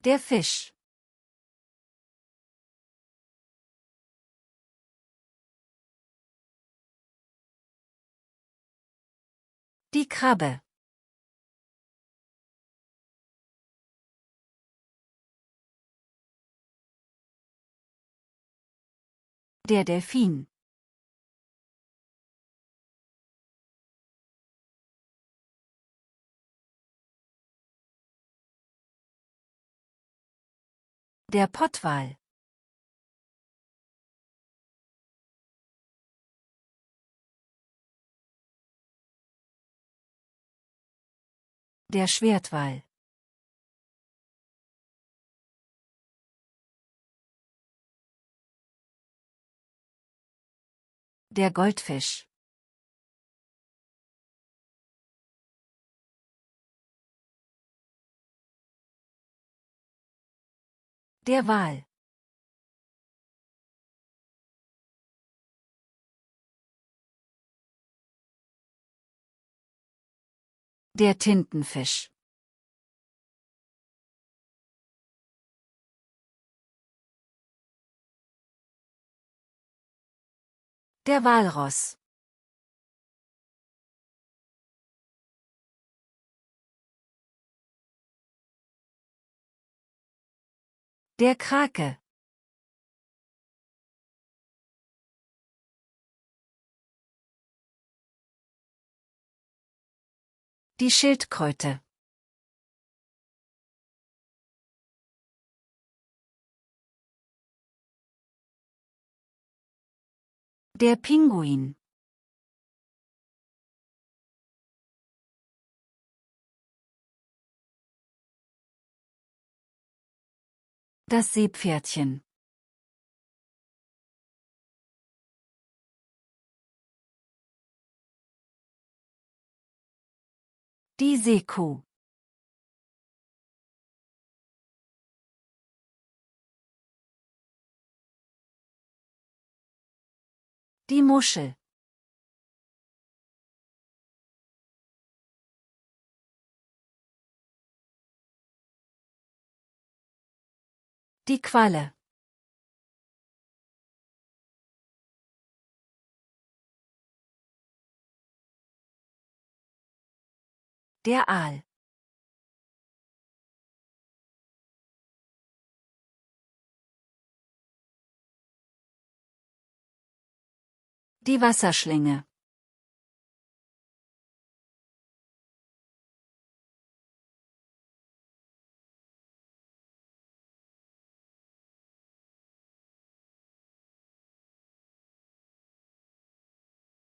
Der Fisch. Die Krabbe. Der Delfin. Der Pottwal. Der Schwertwal. Der Goldfisch. Der Wal. Der Tintenfisch. Der Walross. Der Krake. Die Schildkröte. Der Pinguin. Das Seepferdchen. Die Seekuh. Die Muschel. Die Qualle. Der Aal. Die Wasserschlinge.